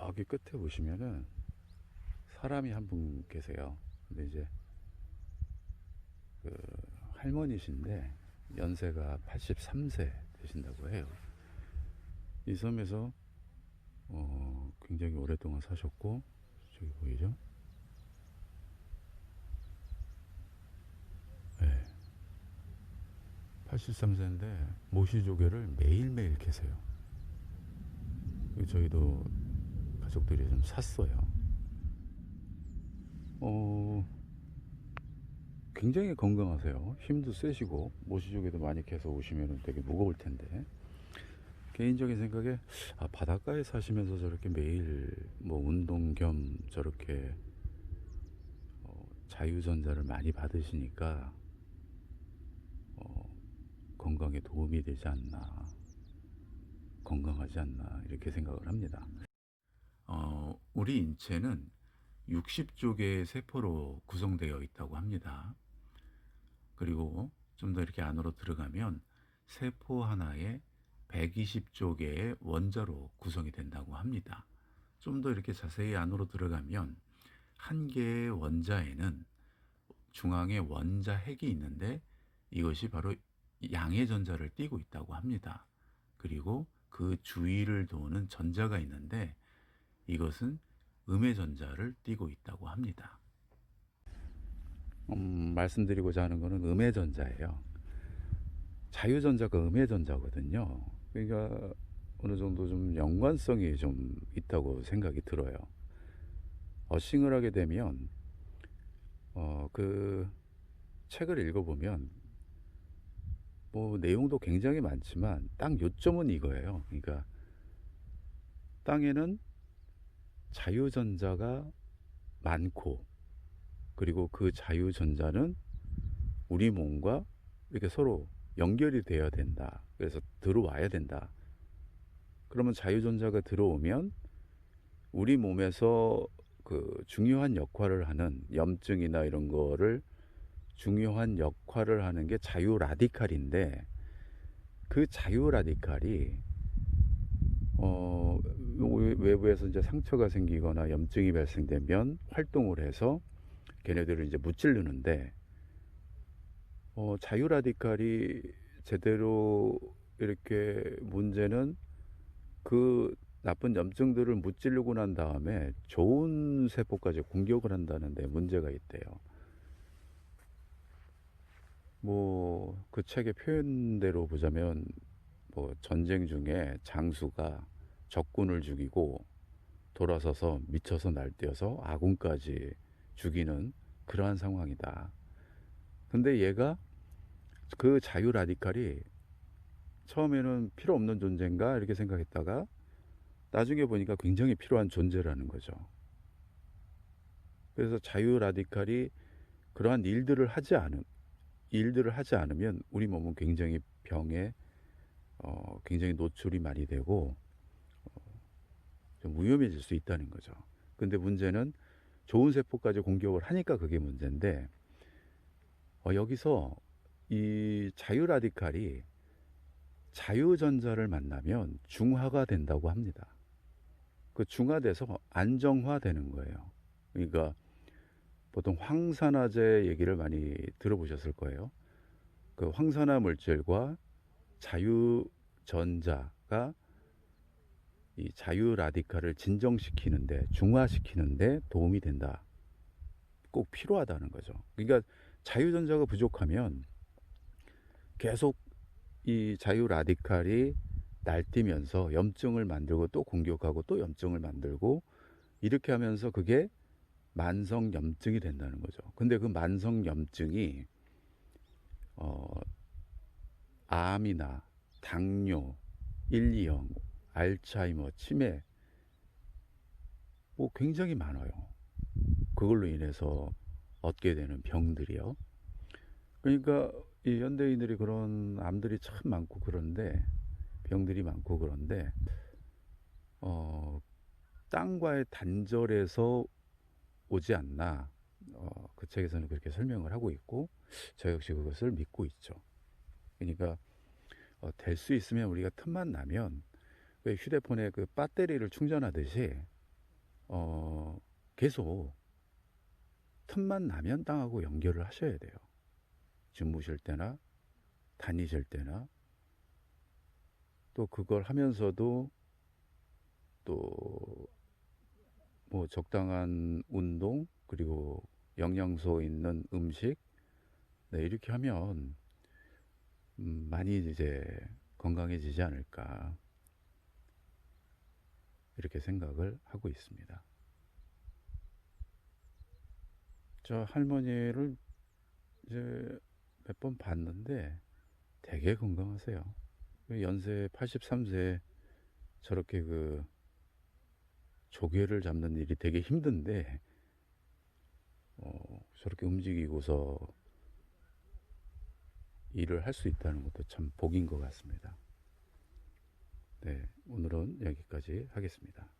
저기 끝에 보시면은 사람이 한 분 계세요. 근데 이제 그 할머니신데 연세가 83세 되신다고 해요. 이 섬에서 굉장히 오랫동안 사셨고, 저기 보이죠? 네, 83세인데 모시조개를 매일매일 캐세요. 저희도 가족들이 좀 샀어요. 어, 굉장히 건강하세요. 힘도 세시고 모시조개도 많이 캐서 오시면 되게 무거울 텐데, 개인적인 생각에 바닷가에 사시면서 저렇게 매일 뭐 운동 겸 저렇게 자유전자를 많이 받으시니까 건강에 도움이 되지 않나, 건강하지 않나 이렇게 생각을 합니다. 우리 인체는 60조 개의 세포로 구성되어 있다고 합니다. 그리고 좀 더 이렇게 안으로 들어가면 세포 하나에 120조 개의 원자로 구성이 된다고 합니다. 좀 더 이렇게 자세히 안으로 들어가면 한 개의 원자에는 중앙에 원자핵이 있는데 이것이 바로 양의 전자를 띠고 있다고 합니다. 그리고 그 주위를 도는 전자가 있는데 이것은 음의 전자를 띠고 있다고 합니다. 말씀드리고자 하는 것은 음의 전자예요. 자유전자가 음의 전자거든요. 그러니까 어느 정도 좀 연관성이 좀 있다고 생각이 들어요. 어싱을 하게 되면 그 책을 읽어보면 뭐 내용도 굉장히 많지만 딱 요점은 이거예요. 그러니까 땅에는 자유전자가 많고, 그리고 그 자유전자는 우리 몸과 이렇게 서로 연결이 되어야 된다. 그래서 들어와야 된다. 그러면 자유전자가 들어오면 우리 몸에서 그 중요한 역할을 하는 염증이나 이런 거를 중요한 역할을 하는 게 자유 라디칼인데, 그 자유 라디칼이 외부에서 이제 상처가 생기거나 염증이 발생되면 활동을 해서 걔네들을 이제 무찌르는데, 자유 라디칼이 제대로 이렇게 문제는 그 나쁜 염증들을 무찌르고 난 다음에 좋은 세포까지 공격을 한다는 데 문제가 있대요. 뭐 그 책의 표현대로 보자면 뭐 전쟁 중에 장수가 적군을 죽이고 돌아서서 미쳐서 날뛰어서 아군까지 죽이는 그러한 상황이다. 근데 얘가 그 자유 라디칼이 처음에는 필요 없는 존재인가 이렇게 생각했다가 나중에 보니까 굉장히 필요한 존재라는 거죠. 그래서 자유 라디칼이 그러한 일들을 하지 않으면 우리 몸은 굉장히 병에 굉장히 노출이 많이 되고 좀 위험해질 수 있다는 거죠. 근데 문제는 좋은 세포까지 공격을 하니까 그게 문제인데, 여기서 이 자유 라디칼이 자유전자를 만나면 중화가 된다고 합니다. 그 중화돼서 안정화되는 거예요. 그러니까 보통 황산화제 얘기를 많이 들어보셨을 거예요. 그 황산화 물질과 자유전자가 이 자유 라디칼을 진정시키는데, 중화시키는데 도움이 된다. 꼭 필요하다는 거죠. 그러니까 자유전자가 부족하면 계속 이 자유 라디칼이 날뛰면서 염증을 만들고 또 공격하고 또 염증을 만들고 이렇게 하면서 그게 만성 염증이 된다는 거죠. 근데 그 만성 염증이 암이나 당뇨, 1, 2형, 알츠하이머, 치매 뭐 굉장히 많아요. 그걸로 인해서 얻게 되는 병들이요. 그러니까 이 현대인들이 그런 암들이 참 많고 그런데, 병들이 많고 그런데 땅과의 단절에서 오지 않나, 그 책에서는 그렇게 설명을 하고 있고 저 역시 그것을 믿고 있죠. 그러니까 될 수 있으면 우리가 틈만 나면 왜 휴대폰에 그 배터리를 충전하듯이 계속 틈만 나면 땅하고 연결을 하셔야 돼요. 주무실 때나 다니실 때나. 또 그걸 하면서도 또 뭐 적당한 운동, 그리고 영양소 있는 음식, 네, 이렇게 하면 많이 이제 건강해지지 않을까, 이렇게 생각을 하고 있습니다. 저 할머니를 이제 몇 번 봤는데 되게 건강하세요. 연세 83세 저렇게 그 조개를 잡는 일이 되게 힘든데 저렇게 움직이고서 일을 할 수 있다는 것도 참 복인 것 같습니다. 네, 오늘은 여기까지 하겠습니다.